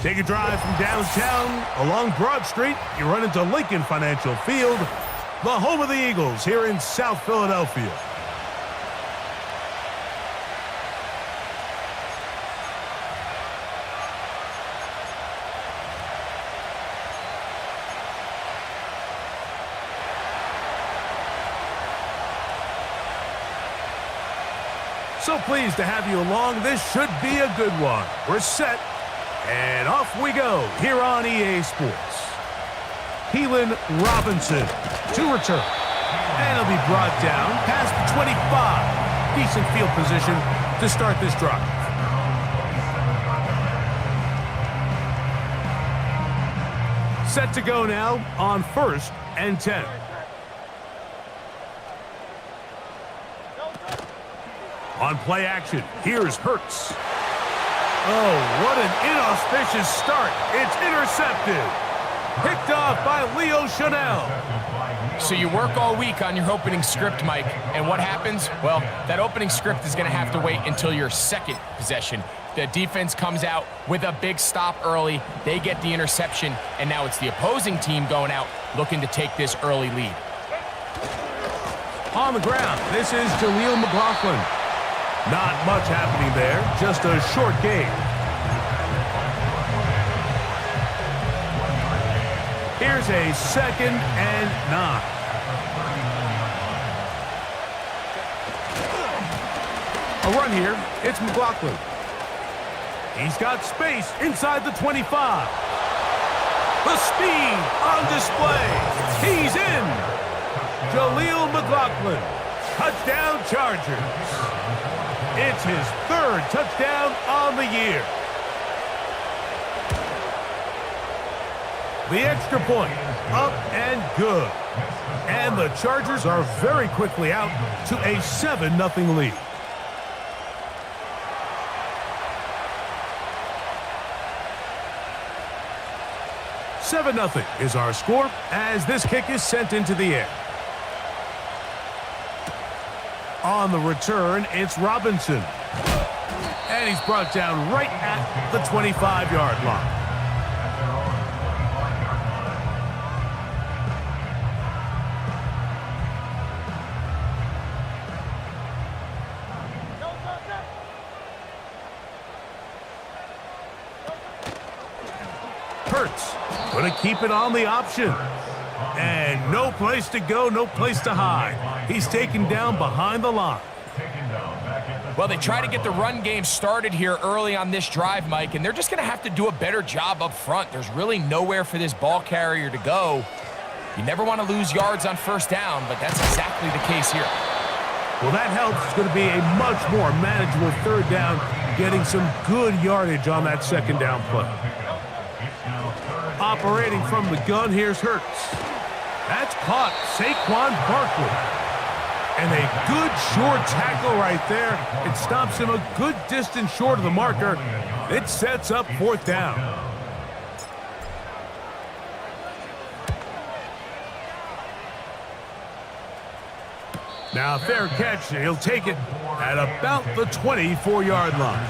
Take a drive from downtown along Broad Street. You run into Lincoln Financial Field, the home of the Eagles here in South Philadelphia. So pleased to have you along. This should be a good one. We're set. And off we go here on EA Sports. Keelan Robinson to return. And he'll be brought down past the 25. Decent field position to start this drive. Set to go now on 1st and 10. On play action, here's Hurts. Oh, what an inauspicious start. It's intercepted. Picked off by Leo Chanel. So you work all week on your opening script, Mike, and what happens? Well, that opening script is going to have to wait until your second possession. The defense comes out with a big stop early. They get the interception, and now it's the opposing team going out looking to take this early lead. On the ground, this is Jaleel McLaughlin. Not much happening there, just a short game. Here's a 2nd and 9. A run here, it's McLaughlin. He's got space inside the 25. The speed on display. He's in. Jaleel McLaughlin, touchdown Chargers. It's his 3rd touchdown on the year. The extra point, up and good. And the Chargers are very quickly out to a 7-0 lead. $7-0 is our score as this kick is sent into the air. On the return, it's Robinson. And he's brought down right at the 25-yard line. Hurts going to keep it on the option. And no place to go, no place to hide. He's taken down behind the line. Well, they try to get the run game started here early on this drive, Mike, and they're just going to have to do a better job up front. There's really nowhere for this ball carrier to go. You never want to lose yards on 1st down, but that's exactly the case here. Well, that helps. It's going to be a much more manageable third down, getting some good yardage on that second down play. Operating from the gun, here's Hurts. That's caught. Saquon Barkley. And a good short tackle right there. It stops him a good distance short of the marker. It sets up fourth down. Now, fair catch. He'll take it at about the 24-yard line.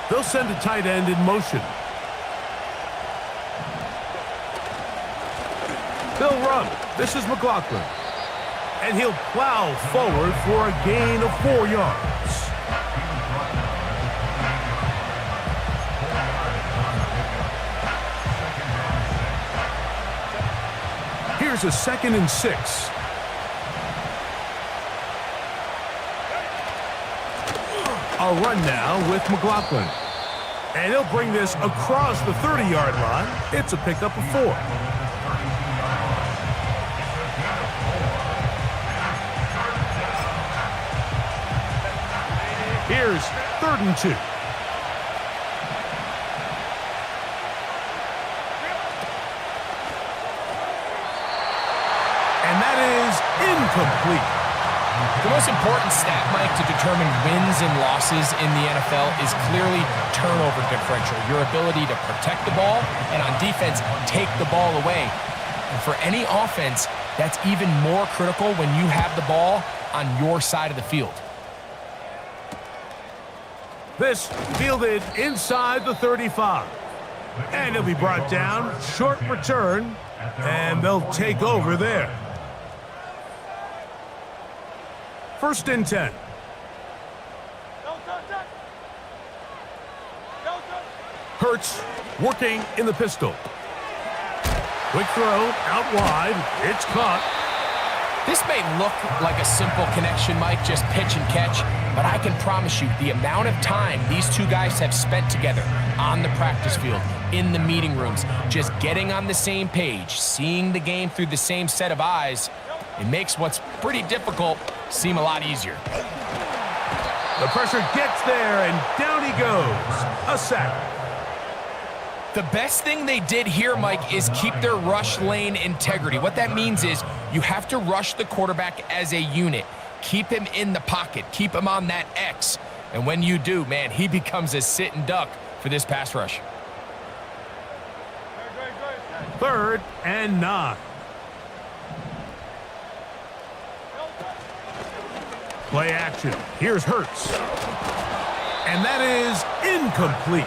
They'll send a tight end in motion. They'll run. This is McLaughlin. And he'll plow forward for a gain of 4 yards. Here's a 2nd and 6. A run now with McLaughlin. And he'll bring this across the 30-yard line. It's a pickup of 4. Here's 3rd and 2. And that is incomplete. The most important stat, Mike, to determine wins and losses in the NFL is clearly turnover differential, your ability to protect the ball and on defense, take the ball away. And for any offense, that's even more critical when you have the ball on your side of the field. This fielded inside the 35. And he'll be brought down, short return, and they'll take over there. 1st and 10. Hurts working in the pistol. Quick throw out wide. It's caught. This may look like a simple connection, Mike, just pitch and catch, but I can promise you the amount of time these two guys have spent together on the practice field, in the meeting rooms, just getting on the same page, seeing the game through the same set of eyes, it makes what's pretty difficult seem a lot easier. The pressure gets there, and down he goes. A sack. The best thing they did here, Mike, is keep their rush lane integrity. What that means is you have to rush the quarterback as a unit. Keep him in the pocket. Keep him on that X. And when you do, man, he becomes a sit and duck for this pass rush. 3rd and 9. Play action. Here's Hurts. And that is incomplete.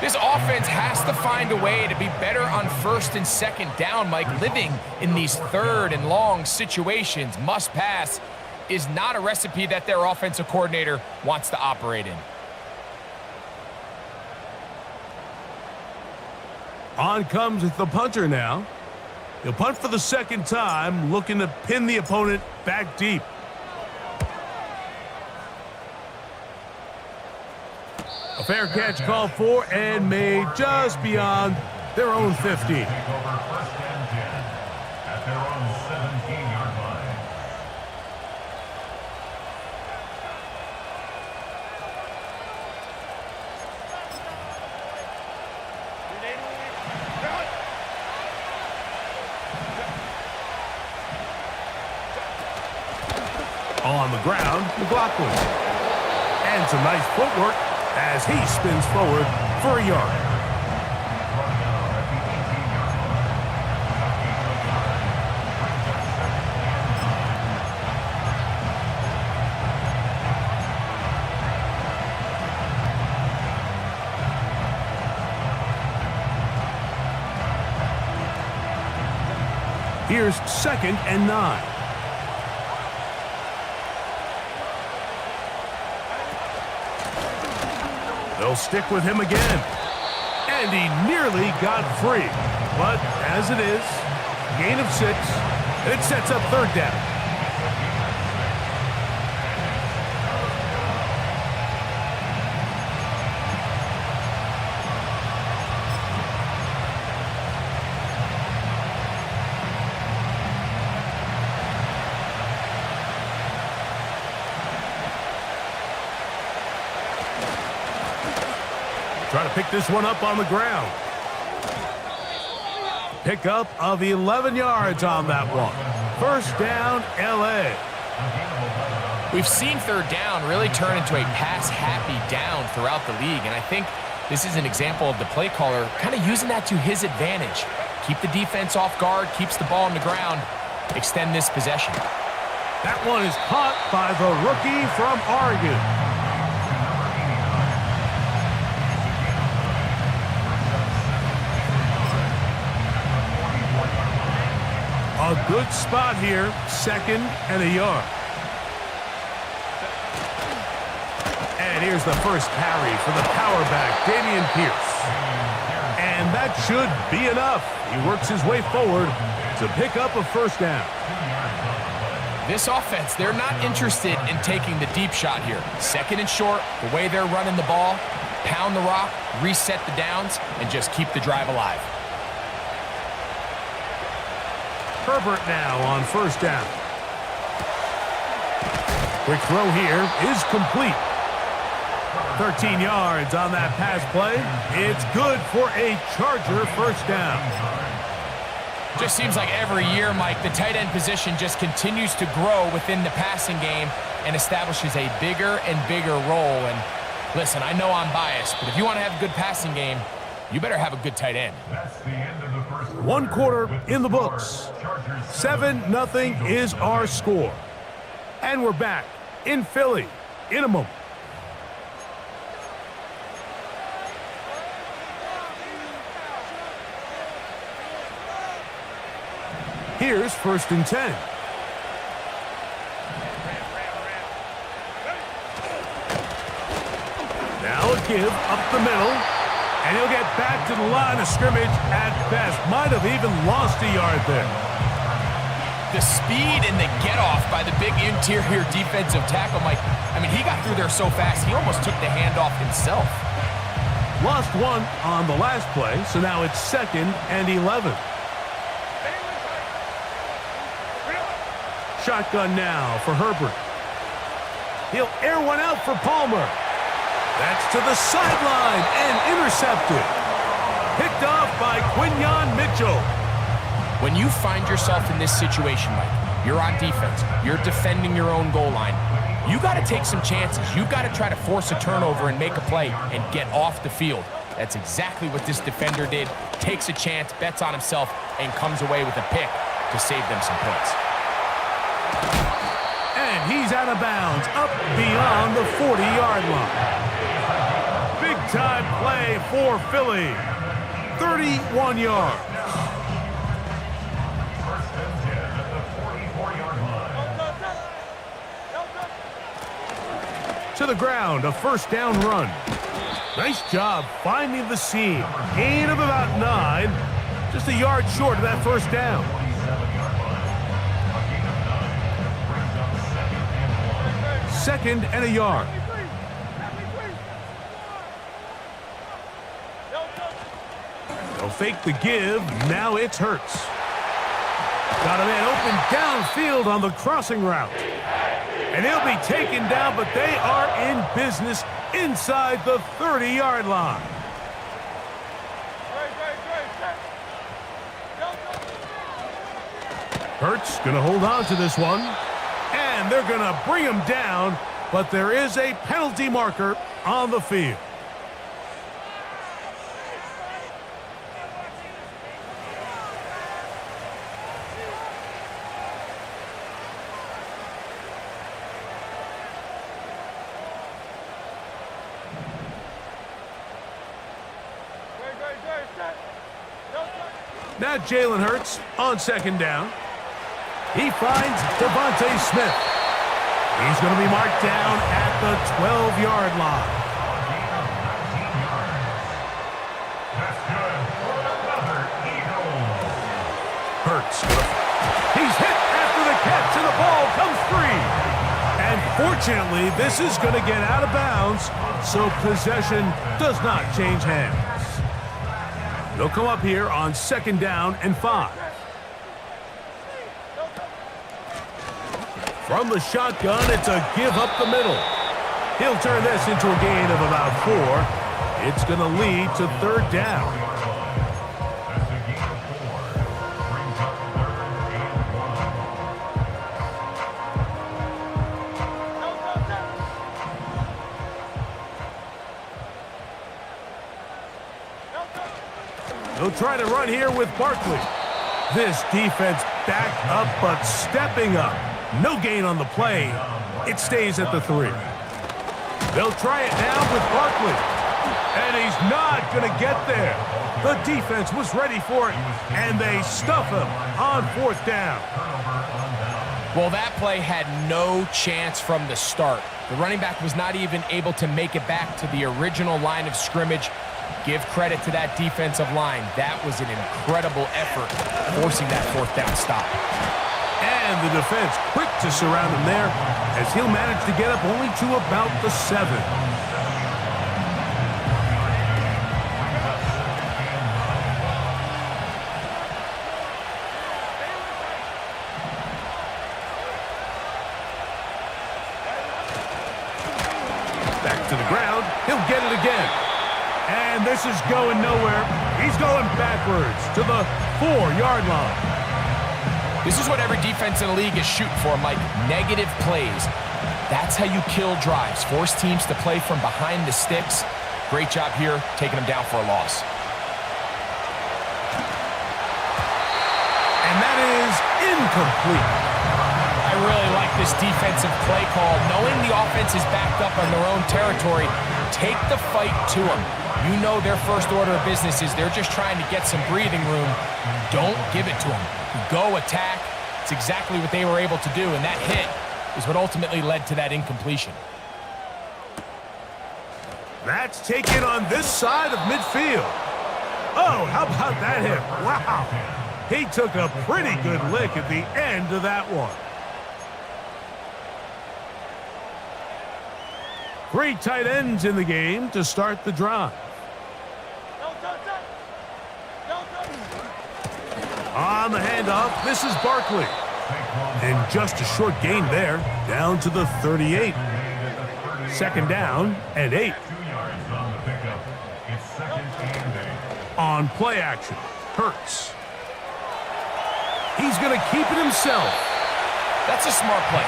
This offense has to find a way to be better on 1st and 2nd down, Mike. Living in these 3rd and long situations, must pass, is not a recipe that their offensive coordinator wants to operate in. On comes the punter now. He'll punt for the 2nd time, looking to pin the opponent back deep. A fair catch called for and made just beyond their own 15. On the ground, McLaughlin. And some nice footwork as he spins forward for a yard. Here's 2nd and 9. They'll stick with him again. And he nearly got free. But as it is, gain of 6. It sets up 3rd down. pick this one up on the ground. Pickup of 11 yards on that one. First down, L.A. We've seen third down really turn into a pass-happy down throughout the league, and I think this is an example of the play caller kind of using that to his advantage. Keep the defense off guard, keeps the ball on the ground, extend this possession. That one is caught by the rookie from Oregon. A good spot here, 2nd and a yard. And here's the first carry for the power back, Dameon Pierce. And that should be enough. He works his way forward to pick up a first down. This offense, they're not interested in taking the deep shot here. 2nd and short, the way they're running the ball, pound the rock, reset the downs, and just keep the drive alive. Herbert now on first down. Quick throw here is complete. 13 yards on that pass play. It's good for a Charger first down. Just seems like every year, Mike, the tight end position just continues to grow within the passing game and establishes a bigger and bigger role. And listen, I know I'm biased, but if you want to have a good passing game, you better have a good tight end. One quarter in the books. 7-0 is our score. And we're back in Philly in a moment. Here's 1st and 10. Now a give up the middle. And he'll get back to the line of scrimmage at best. Might have even lost a yard there. The speed and the get-off by the big interior defensive tackle, Mike. I mean, he got through there so fast, he almost took the handoff himself. Lost one on the last play, so now it's 2nd and 11. Shotgun now for Herbert. He'll air one out for Palmer. That's to the sideline and intercepted. Picked off by Quinyon Mitchell. When you find yourself in this situation, Mike, you're on defense, you're defending your own goal line, you got to take some chances. You've got to try to force a turnover and make a play and get off the field. That's exactly what this defender did. Takes a chance, bets on himself, and comes away with a pick to save them some points. And he's out of bounds, up beyond the 40-yard line. Big-time play for Philly. 31 yards. To the ground, a first down run. Nice job finding the seam. Gain of about 9. Just a yard short of that first down. Second and a yard. They'll fake the give. Now it's Hurts. Got a man open downfield on the crossing route. And he'll be taken down, but they are in business inside the 30-yard line. Hurts going to hold on to this one. And they're going to bring him down, but there is a penalty marker on the field. Now Jalen Hurts on second down. He finds Devontae Smith. He's going to be marked down at the 12-yard line. Hurts. He's hit after the catch, and the ball comes free. And fortunately, this is going to get out of bounds, so possession does not change hands. They'll come up here on second down and 5. From the shotgun, it's a give up the middle. He'll turn this into a gain of about 4. It's going to lead to third down. He'll try to run here with Barkley. This defense back up, but stepping up. No gain on the play. It stays at the 3. They'll try it now with Barkley. And he's not going to get there. The defense was ready for it, and they stuff him on fourth down. Well, that play had no chance from the start. The running back was not even able to make it back to the original line of scrimmage. Give credit to that defensive line. That was an incredible effort, forcing that fourth down stop. And the defense quick to surround him there, as he'll manage to get up only to about the 7. Back to the ground. He'll get it again. And this is going nowhere. He's going backwards to the 4-yard line. This is what every defense in the league is shooting for, Mike. Negative plays. That's how you kill drives. Force teams to play from behind the sticks. Great job here, taking them down for a loss. And that is incomplete. I really like this defensive play call. Knowing the offense is backed up on their own territory, take the fight to them. You know their first order of business is they're just trying to get some breathing room. Don't give it to them. Go attack. It's exactly what they were able to do, and that hit is what ultimately led to that incompletion. That's taken on this side of midfield. Oh, how about that hit? Wow. He took a pretty good lick at the end of that one. 3 tight ends in the game to start the drive. On the handoff, this is Barkley. And just a short gain there, down to the 38. Second down and 8. On play action, Hurts. He's going to keep it himself. That's a smart play.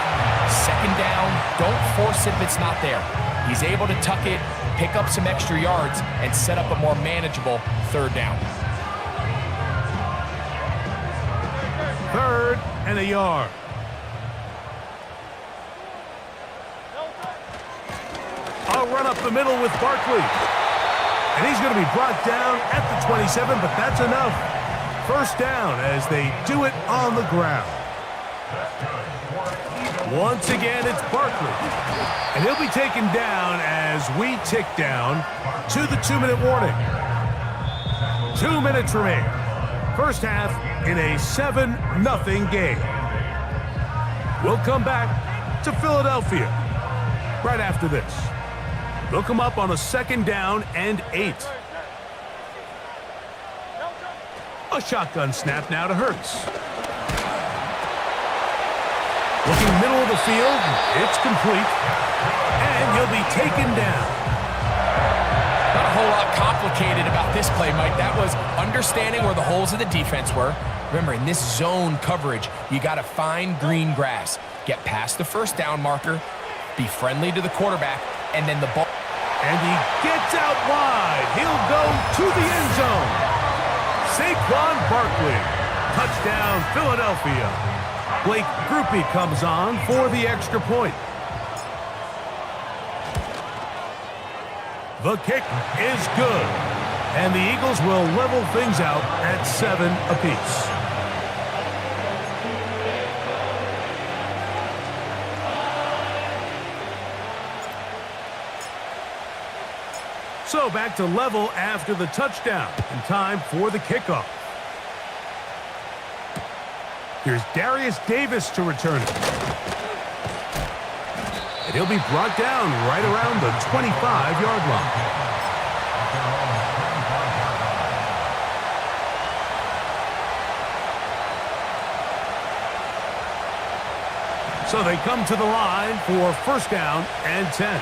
Second down, don't force it if it's not there. He's able to tuck it, pick up some extra yards, and set up a more manageable third down. 3rd and a yard. I'll run up the middle with Barkley. And he's going to be brought down at the 27, but that's enough. First down as they do it on the ground. Once again, it's Barkley. And he'll be taken down as we tick down to the 2-minute warning. 2 minutes remain. First half in a 7-0 game. We'll come back to Philadelphia right after this. They'll come up on a 2nd down and 8. A shotgun snap now to Hurts. Looking middle of the field, it's complete. And he'll be taken down. Not a whole lot complicated about this play, Mike. That was understanding where the holes of the defense were. Remember, in this zone coverage, you got to find green grass. Get past the first down marker, be friendly to the quarterback, and then the ball. And he gets out wide. He'll go to the end zone. Saquon Barkley. Touchdown, Philadelphia. Blake Grupe comes on for the extra point. The kick is good. And the Eagles will level things out at 7 apiece. So back to level after the touchdown, and time for the kickoff. Here's Darius Davis to return it. And he'll be brought down right around the 25-yard line. So they come to the line for first down and 10.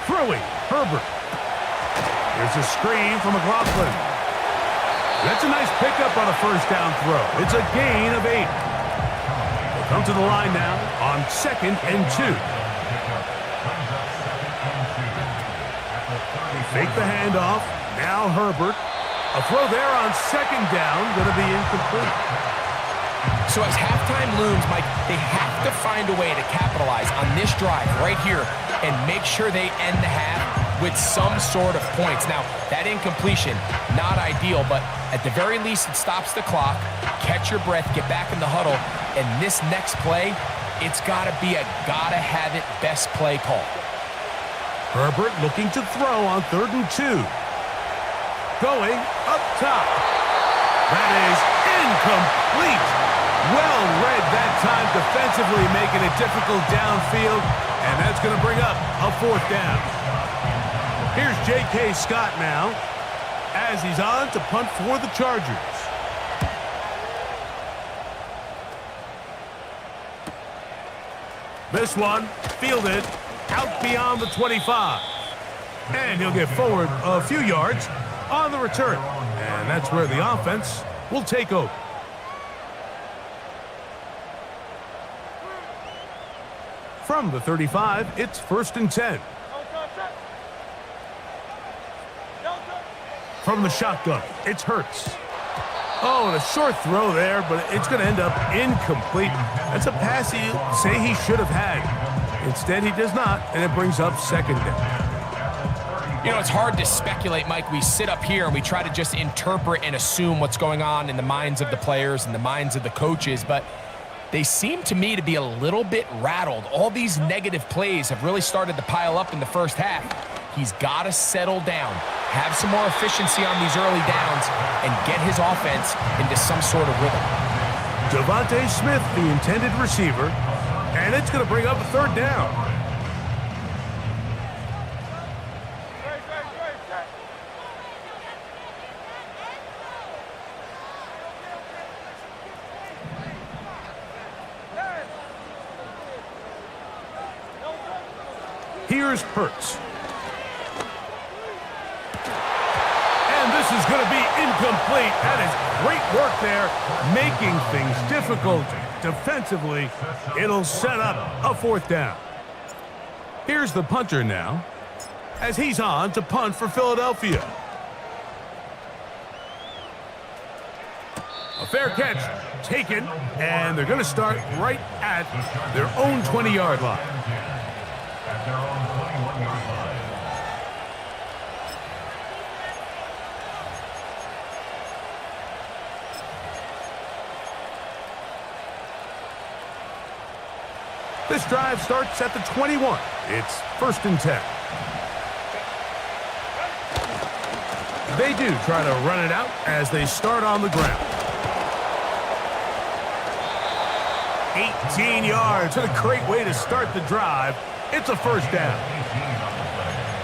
Throwing, Herbert. Here's a screen from McLaughlin. That's a nice pickup on a first down throw. It's a gain of 8. They'll come to the line now on 2nd and 2. Fake the handoff. Now Herbert. A throw there on 2nd down, going to be incomplete. So as halftime looms, Mike, they have to find a way to capitalize on this drive right here and make sure they end the half with some sort of points. Now, that incompletion, not ideal, but at the very least, it stops the clock. Catch your breath, get back in the huddle, and this next play, it's got to be a gotta-have-it best play call. Herbert looking to throw on 3rd and 2. Going up top. That is incomplete. Well read that time defensively, making it difficult downfield, and that's going to bring up a 4th down. Here's J.K. Scott now as he's on to punt for the Chargers. This one fielded out beyond the 25. And he'll get forward a few yards on the return. And that's where the offense will take over. From the 35, it's 1st and 10. From the shotgun, it's Hurts. Oh, and a short throw there, but it's going to end up incomplete. That's a pass you say he should have had. Instead, he does not, and it brings up 2nd down. You know, it's hard to speculate, Mike. We sit up here and we try to just interpret and assume what's going on in the minds of the players and the minds of the coaches, but they seem to me to be a little bit rattled. All these negative plays have really started to pile up in the first half. He's got to settle down, have some more efficiency on these early downs, and get his offense into some sort of rhythm. Devontae Smith, the intended receiver, and it's going to bring up a 3rd down. Here's Hurts. And this is going to be incomplete. That is great work there, making things difficult defensively. It'll set up a 4th down. Here's the punter now, as he's on to punt for Philadelphia. A fair catch taken, and they're going to start right at their own 20-yard line. This drive starts at the 21. It's 1st and 10. They do try to run it out as they start on the ground. 18 yards. What a great way to start the drive. It's a 1st down.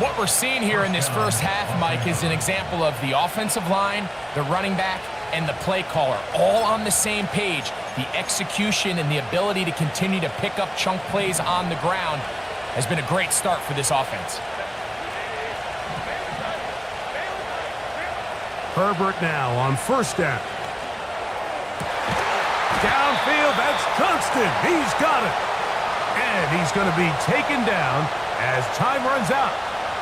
What we're seeing here in this first half, Mike, is an example of the offensive line, the running back, and the play caller all on the same page. The execution and the ability to continue to pick up chunk plays on the ground has been a great start for this offense. Herbert now on 1st down. Downfield, that's Johnston. He's got it. And he's going to be taken down as time runs out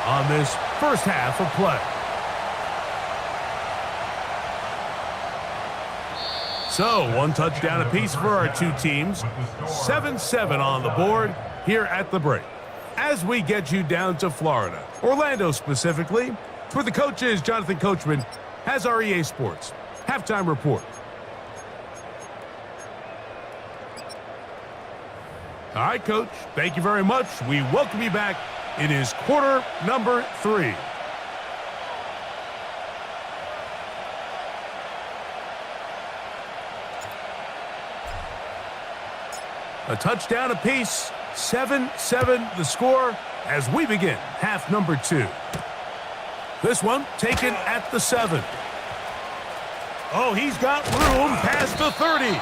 on this first half of play. So, 1 touchdown apiece for our two teams. 7-7 on the board here at the break. As we get you down to Florida, Orlando specifically, where the coach is Jonathan Coachman, has our EA Sports halftime report. All right, Coach, thank you very much. We welcome you back. It is quarter number 3. A touchdown apiece, 7-7 the score as we begin half number 2. This one taken at the 7. Oh, he's got room past the 30.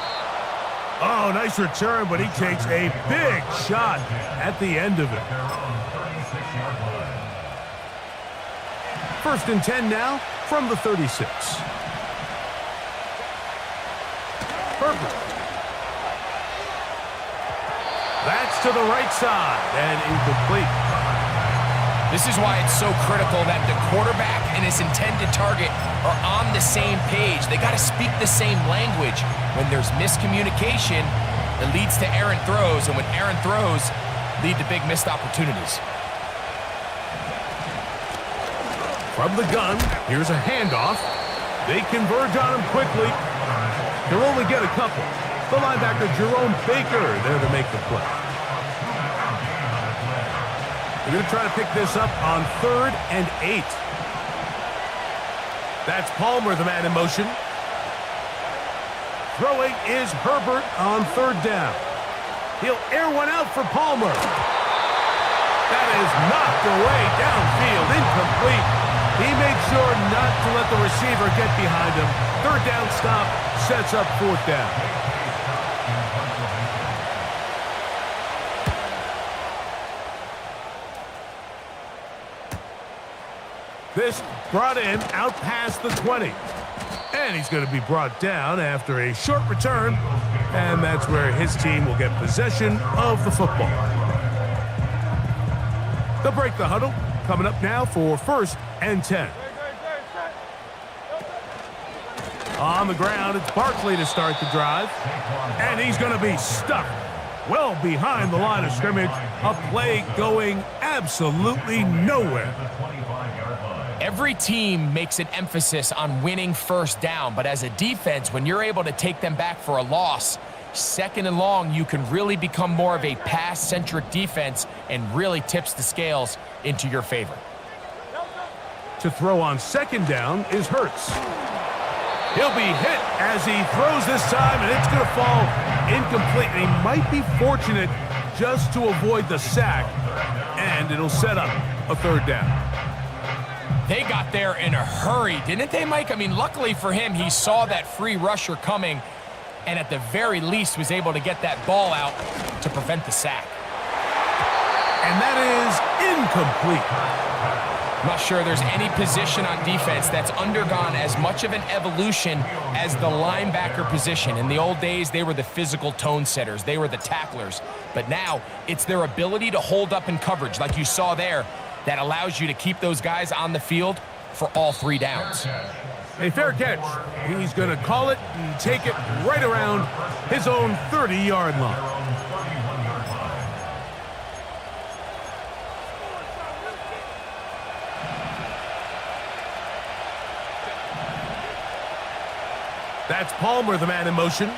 Oh, nice return, but he takes a big shot at the end of it. First and 10 now from the 36. Herbert. That's to the right side and incomplete. This is why it's so critical that the quarterback and his intended target are on the same page. They got to speak the same language. When there's miscommunication, it leads to errant throws, and when errant throws lead to big missed opportunities. From the gun, here's a handoff. They converge on him quickly. They'll only get a couple. The linebacker, Jerome Baker, there to make the play. They're going to try to pick this up on 3rd and 8. That's Palmer, the man in motion. Throwing is Herbert on 3rd down. He'll air one out for Palmer. That is knocked away downfield, incomplete. He made sure not to let the receiver get behind him. 3rd down stop sets up 4th down. This brought in out past the 20. And he's going to be brought down after a short return. And that's where his team will get possession of the football. They'll break the huddle. Coming up now for 1st and 10. On the ground, it's Barkley to start the drive. And he's going to be stuck well behind the line of scrimmage. A play going absolutely nowhere. Every team makes an emphasis on winning 1st down, but as a defense, when you're able to take them back for a loss, 2nd and long, you can really become more of a pass-centric defense and really tips the scales into your favor. To throw on 2nd down is Hurts. He'll be hit as he throws this time, and it's going to fall incomplete. And he might be fortunate just to avoid the sack, and it'll set up a 3rd down. They got there in a hurry, didn't they, Mike? I mean, luckily for him, he saw that free rusher coming and at the very least was able to get that ball out to prevent the sack. And that is incomplete. I'm not sure there's any position on defense that's undergone as much of an evolution as the linebacker position. In the old days, they were the physical tone setters. They were the tacklers. But now, it's their ability to hold up in coverage, like you saw there, that allows you to keep those guys on the field for all 3 downs. A fair catch. He's going to call it and take it right around his own 30-yard line. That's Palmer, the man in motion.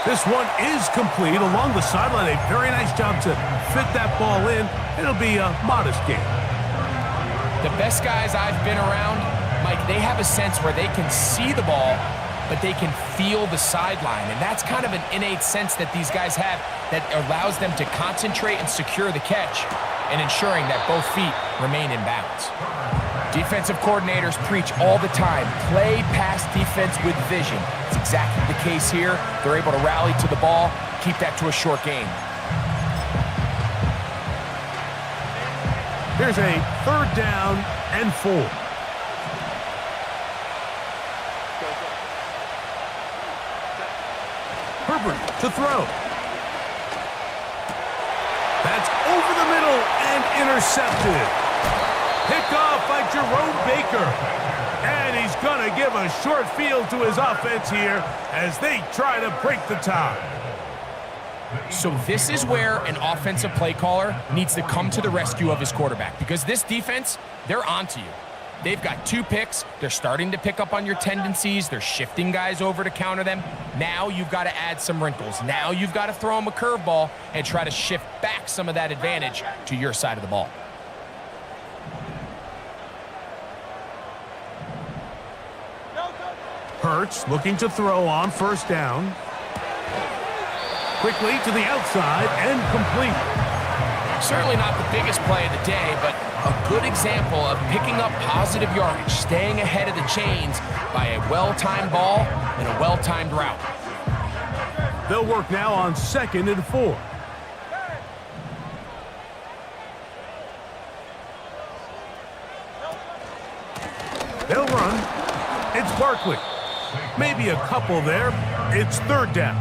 This one is complete along the sideline. A very nice job to fit that ball in. It'll be a modest gain. The best guys I've been around, Mike, they have a sense where they can see the ball, but they can feel the sideline. And that's kind of an innate sense that these guys have that allows them to concentrate and secure the catch and ensuring that both feet remain in bounds. Defensive coordinators preach all the time, play pass defense with vision. It's exactly the case here. They're able to rally to the ball, keep that to a short game. Here's a 3rd down and 4. Herbert to throw. That's over the middle and intercepted. Picked off by Jerome Baker. And he's going to give a short field to his offense here as they try to break the tie. So this is where an offensive play caller needs to come to the rescue of his quarterback, because this defense, they're onto you. They've got 2 picks. They're starting to pick up on your tendencies. They're shifting guys over to counter them. Now you've got to add some wrinkles. Now you've got to throw them a curveball and try to shift back some of that advantage to your side of the ball. Hurts looking to throw on 1st down. Quickly to the outside and complete. Certainly not the biggest play of the day, but a good example of picking up positive yardage, staying ahead of the chains by a well-timed ball and a well-timed route. They'll work now on 2nd and 4. They'll run. It's Barkley. Maybe a couple there. It's third down.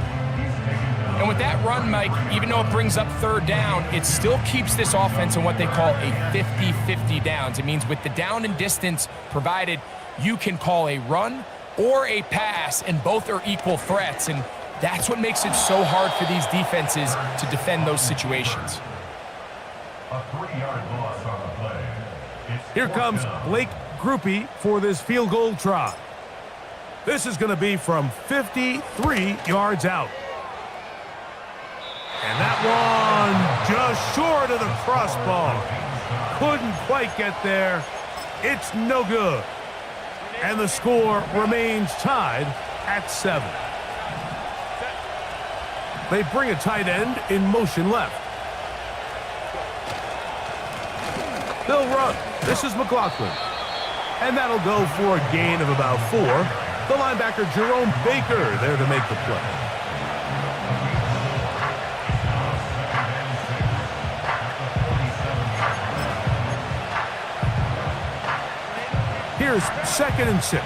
And with that run, Mike, even though it brings up third down, it still keeps this offense in what they call a 50-50 downs. It means with the down and distance provided, you can call a run or a pass, and both are equal threats. And that's what makes it so hard for these defenses to defend those situations. A 3-yard loss on the play. Here comes Blake Groupie for this field goal try. This is going to be from 53 yards out. And that one just short of the crossbar. Couldn't quite get there. It's no good. And the score remains tied at 7. They bring a tight end in motion left. They'll run. This is McLaughlin. And that'll go for a gain of about 4. The linebacker Jerome Baker there to make the play. Here's 2nd and 6.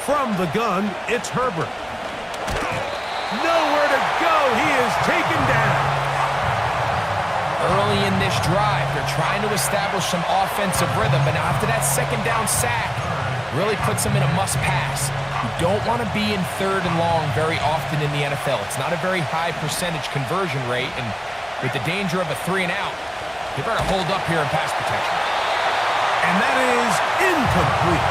From the gun, it's Herbert. Nowhere to go. He is taken down. Early in this drive, they're trying to establish some offensive rhythm, but now after that second down sack, really puts them in a must-pass. You don't want to be in third and long very often in the NFL. It's not a very high percentage conversion rate, and with the danger of a 3-and-out, you better hold up here in pass protection. And that is incomplete.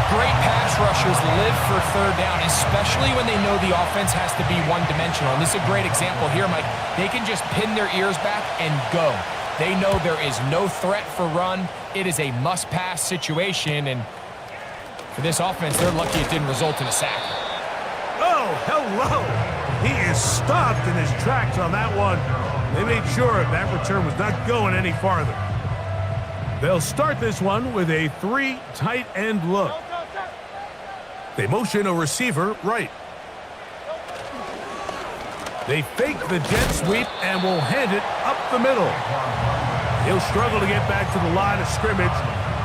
Great pass rushers live for third down, especially when they know the offense has to be one-dimensional. And this is a great example here, Mike. They can just pin their ears back and go. They know there is no threat for run. It is a must-pass situation, and for this offense, they're lucky it didn't result in a sack. Oh, hello. He is stopped in his tracks on that one. They made sure that return was not going any farther. They'll start this one with a 3 tight end look. They motion a receiver right. They fake the jet sweep and will hand it up the middle. He'll struggle to get back to the line of scrimmage.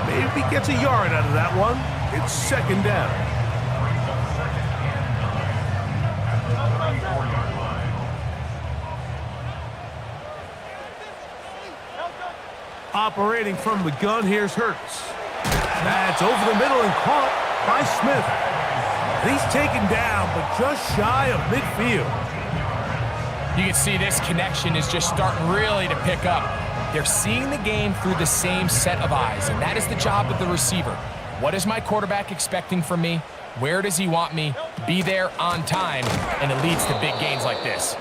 Maybe gets a yard out of that one. It's 2nd down. Operating from the gun, here's Hurts. That's over the middle and caught by Smith. He's taken down, but just shy of midfield. You can see this connection is just starting really to pick up. They're seeing the game through the same set of eyes, and that is the job of the receiver. What is my quarterback expecting from me? Where does he want me? Be there on time, and it leads to big gains like this.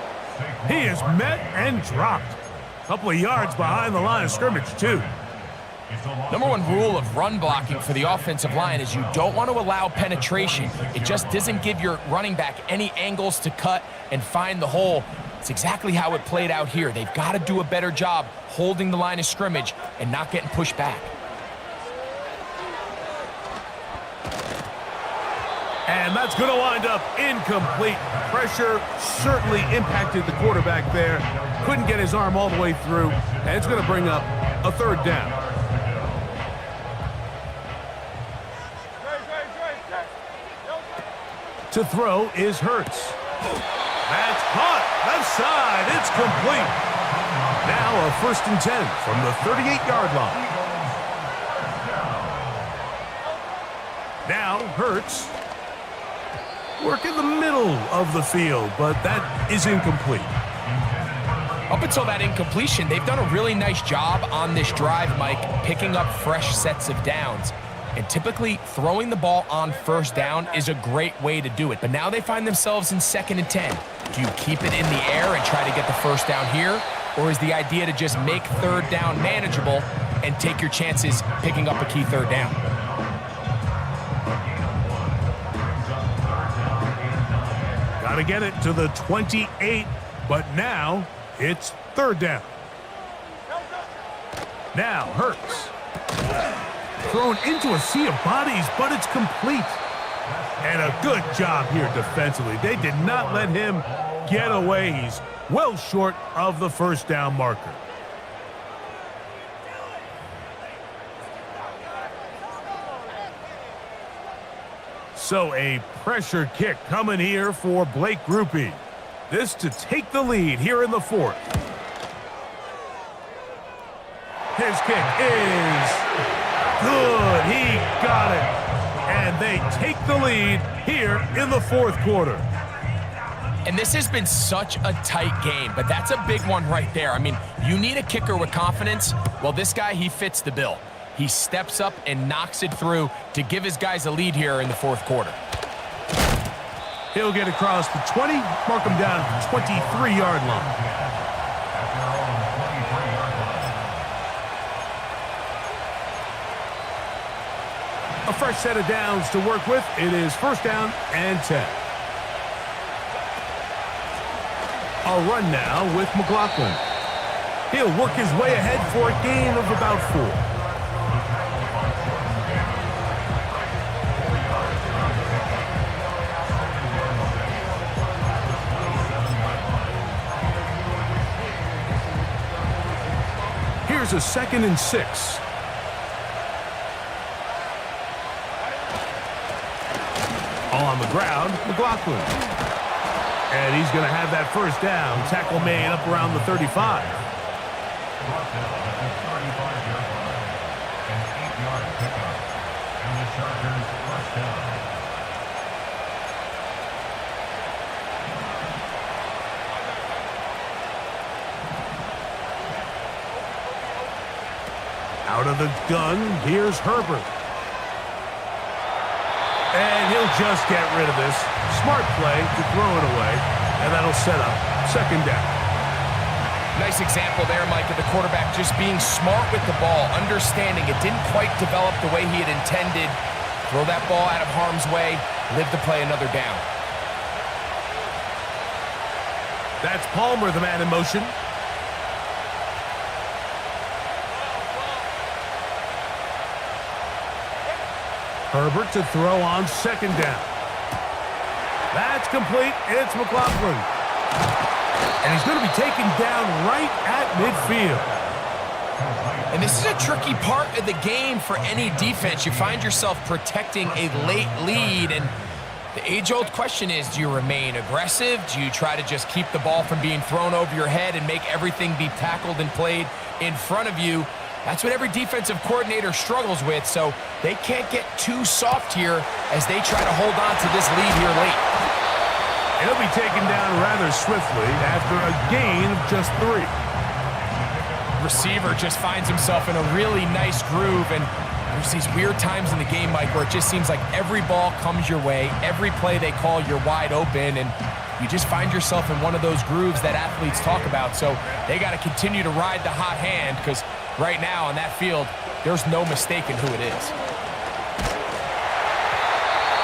He is met and dropped. Couple of yards behind the line of scrimmage, too. Number one rule of run blocking for the offensive line is you don't want to allow penetration. It just doesn't give your running back any angles to cut and find the hole. It's exactly how it played out here. They've got to do a better job holding the line of scrimmage and not getting pushed back. And that's going to wind up incomplete. Pressure certainly impacted the quarterback there. Couldn't get his arm all the way through, and it's going to bring up a 3rd down. To throw is Hurts. That's caught. Left side. It's complete. Now a 1st and 10 from the 38-yard line. Now Hurts. Work in the middle of the field, but that is incomplete. Up until that incompletion, they've done a really nice job on this drive, Mike, picking up fresh sets of downs. And typically, throwing the ball on 1st down is a great way to do it. But now they find themselves in 2nd and 10. Do you keep it in the air and try to get the 1st down here? Or is the idea to just make 3rd down manageable and take your chances picking up a key 3rd down? Got to get it to the 28, but now it's 3rd down. Now Hurts. Thrown into a sea of bodies, but it's complete. And a good job here defensively. They did not let him get away. He's well short of the 1st down marker. So a pressure kick coming here for Blake Grupe. This to take the lead here in the fourth. His kick is good. He got it. And they take the lead here in the fourth quarter. And this has been such a tight game, but that's a big one right there. I mean, you need a kicker with confidence. Well, this guy, he fits the bill. He steps up and knocks it through to give his guys a lead here in the fourth quarter. He'll get across the 20, mark him down at the 23-yard line. A fresh set of downs to work with. It is first down and 10. A run now with McLaughlin. He'll work his way ahead for a gain of about 4. Here's a 2nd and 6. On the ground, McLaughlin. And he's going to have that first down. Tackle made up around the 35. Out of the gun, here's Herbert. And he'll just get rid of this. Smart play to throw it away, and that'll set up second down. Nice example there, Mike, of the quarterback just being smart with the ball, understanding it didn't quite develop the way he had intended. Throw that ball out of harm's way, live to play another down. That's Palmer, the man in motion. Herbert to throw on second down. That's complete. It's McLaughlin. And he's going to be taken down right at midfield. And this is a tricky part of the game for any defense. You find yourself protecting a late lead, and the age-old question is, do you remain aggressive? Do you try to just keep the ball from being thrown over your head and make everything be tackled and played in front of you? That's what every defensive coordinator struggles with, so they can't get too soft here as they try to hold on to this lead here late. He'll be taken down rather swiftly after a gain of just 3. Receiver just finds himself in a really nice groove, and there's these weird times in the game, Mike, where it just seems like every ball comes your way, every play they call, you're wide open, and you just find yourself in one of those grooves that athletes talk about. So they got to continue to ride the hot hand, because right now on that field, there's no mistaking who it is.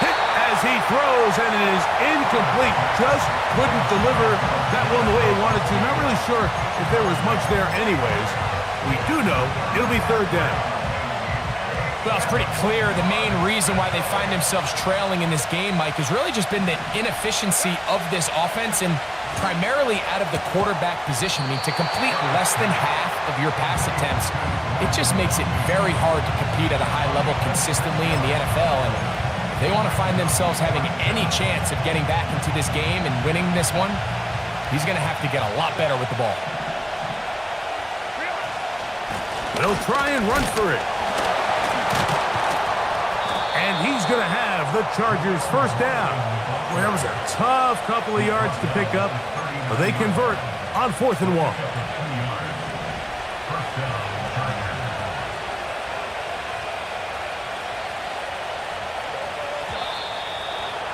Hit as he throws, and it is incomplete. Just couldn't deliver that one the way he wanted to. Not really sure if there was much there anyways. We do know it'll be third down. Well, it's pretty clear the main reason why they find themselves trailing in this game, Mike, has really just been the inefficiency of this offense and primarily out of the quarterback position. I mean, to complete less than half of your pass attempts, it just makes it very hard to compete at a high level consistently in the NFL. And if they want to find themselves having any chance of getting back into this game and winning this one, he's going to have to get a lot better with the ball. They'll try and run for it. And he's going to have the Chargers first down. Well, that was a tough couple of yards to pick up, but they convert on 4th and 1.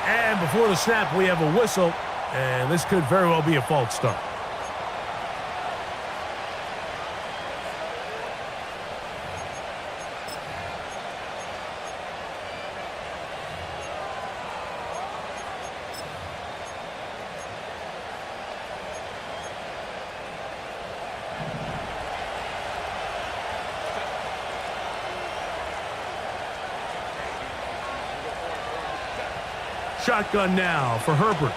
And before the snap, we have a whistle, and this could very well be a false start. Shotgun now for Herbert.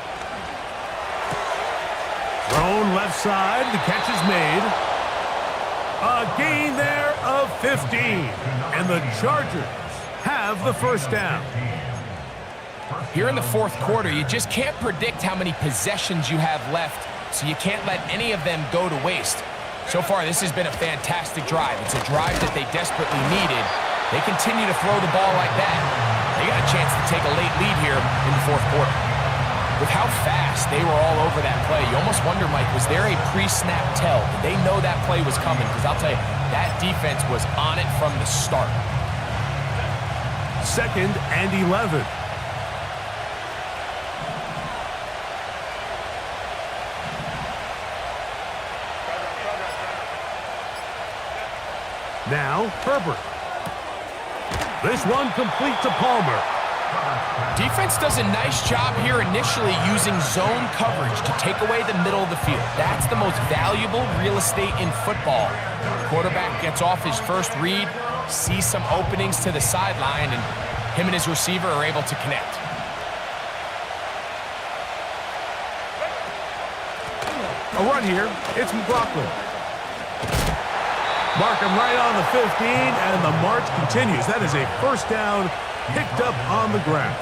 Thrown left side. The catch is made. A gain there of 15. And the Chargers have the first down. Here in the fourth quarter, you just can't predict how many possessions you have left, so you can't let any of them go to waste. So far, this has been a fantastic drive. It's a drive that they desperately needed. They continue to throw the ball like that. They got a chance to take a late lead here in the fourth quarter. With how fast they were all over that play, you almost wonder, Mike, was there a pre-snap tell? Did they know that play was coming? Because I'll tell you, that defense was on it from the start. 2nd and 11. Now, Herbert. This one complete to Palmer. Defense does a nice job here initially using zone coverage to take away the middle of the field. That's the most valuable real estate in football. Quarterback gets off his first read, sees some openings to the sideline, and him and his receiver are able to connect. A run here. It's McLaughlin. Mark him right on the 15, and the march continues. That is a first down picked up on the ground.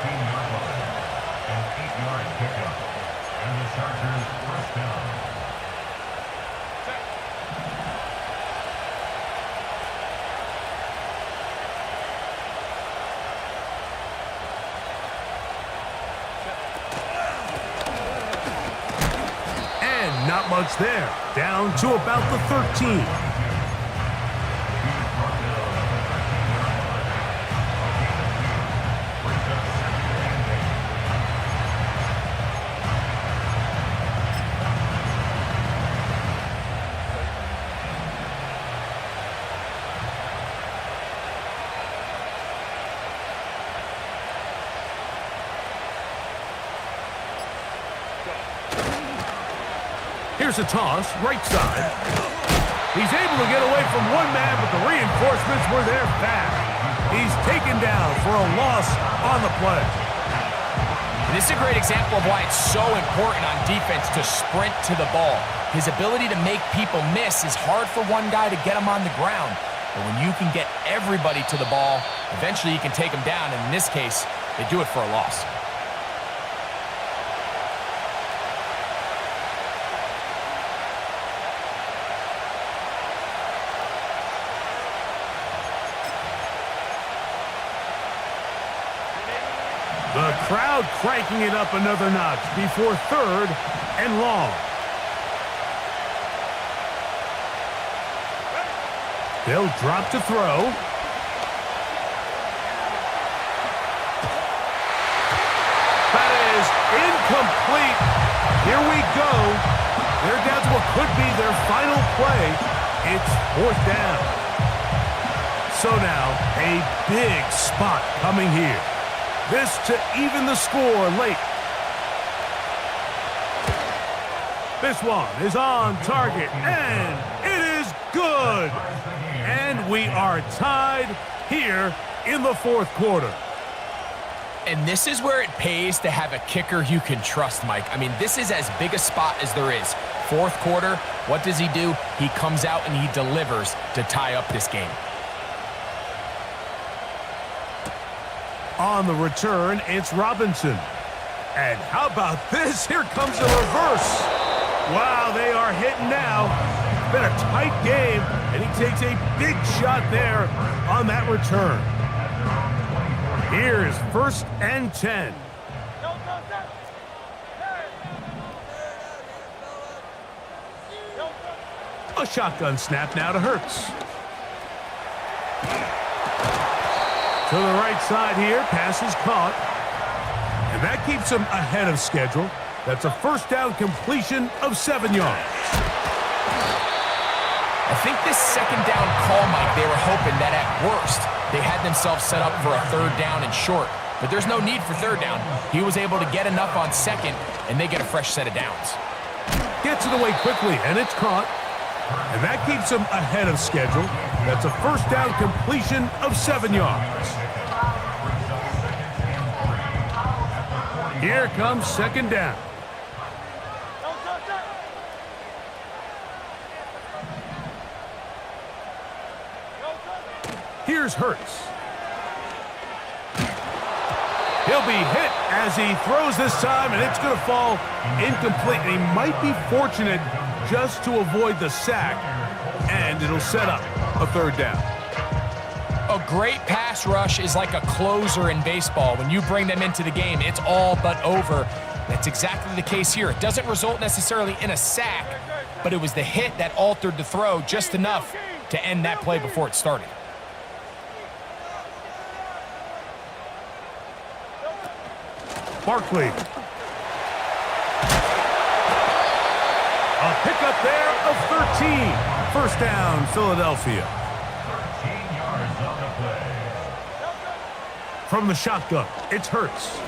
An 8-yard pickup. And the Chargers first down. And not much there. Down to about the 13. Here's a toss, right side. He's able to get away from one man, but the reinforcements were there fast. He's taken down for a loss on the play. This is a great example of why it's so important on defense to sprint to the ball. His ability to make people miss is hard for one guy to get him on the ground. But when you can get everybody to the ball, eventually you can take them down, and in this case, they do it for a loss. The crowd cranking it up another notch before 3rd and long. They'll drop to throw. That is incomplete. Here we go. They're down to what could be their final play. It's 4th down. So now, a big spot coming here. This to even the score late. This one is on target, and it is good. And we are tied here in the fourth quarter. And this is where it pays to have a kicker you can trust, Mike. I mean, this is as big a spot as there is. Fourth quarter, what does he do? He comes out and he delivers to tie up this game. On the return, it's Robinson. And how about this? Here comes the reverse. Wow, they are hitting now. It's been a tight game, and he takes a big shot there on that return. Here's 1st and 10. A shotgun snap now to Hurts. To the right side here, pass is caught. And that keeps him ahead of schedule. That's a first down completion of 7 yards. I think this second down call, Mike, they were hoping that at worst, they had themselves set up for a 3rd down and short. But there's no need for 3rd down. He was able to get enough on 2nd, and they get a fresh set of downs. Gets it away quickly, and it's caught. And that keeps him ahead of schedule. That's a first down completion of 7 yards. Here comes 2nd down. Here's Hurts. He'll be hit as he throws this time, and it's going to fall incomplete. And he might be fortunate just to avoid the sack, and it'll set up a third down. A great pass rush is like a closer in baseball. When you bring them into the game, it's all but over. That's exactly the case here. It doesn't result necessarily in a sack, but it was the hit that altered the throw just enough to end that play before it started. Barkley. A pickup there of 13. First down, Philadelphia. 13 yards on the play. From the shotgun, it's Hurts.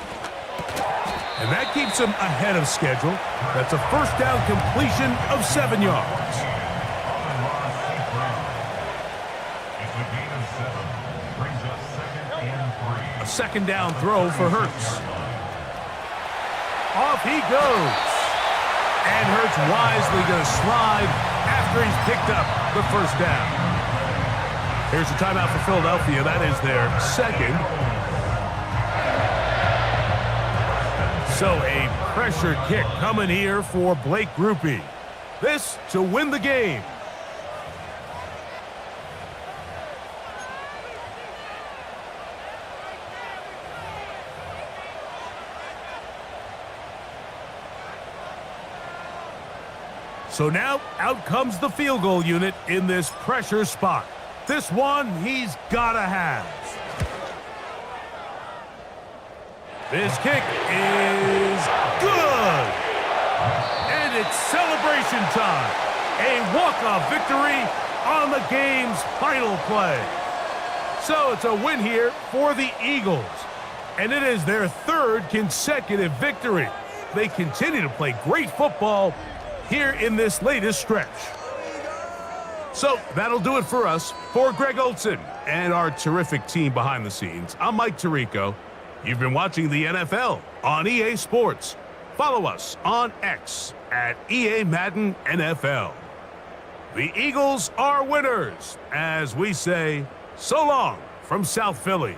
And that keeps him ahead of schedule. That's a first down completion of 7 yards. It's a gain of 7. Brings us 2nd and 3. A second down throw for Hurts. Off he goes. And Hurts wisely going to slide after he's picked up the first down. Here's a timeout for Philadelphia. That is their second. So a pressure kick coming here for Blake Grupe. This to win the game. So now out comes the field goal unit in this pressure spot. This one he's gotta have. This kick is good. And it's celebration time. A walk-off victory on the game's final play. So it's a win here for the Eagles. And it is their third consecutive victory. They continue to play great football here in this latest stretch. So that'll do it for us. For Greg Olson and our terrific team behind the scenes, I'm Mike Tirico. You've been watching the NFL on EA Sports. Follow us on X at EA Madden NFL. The Eagles are winners, as we say, so long from South Philly.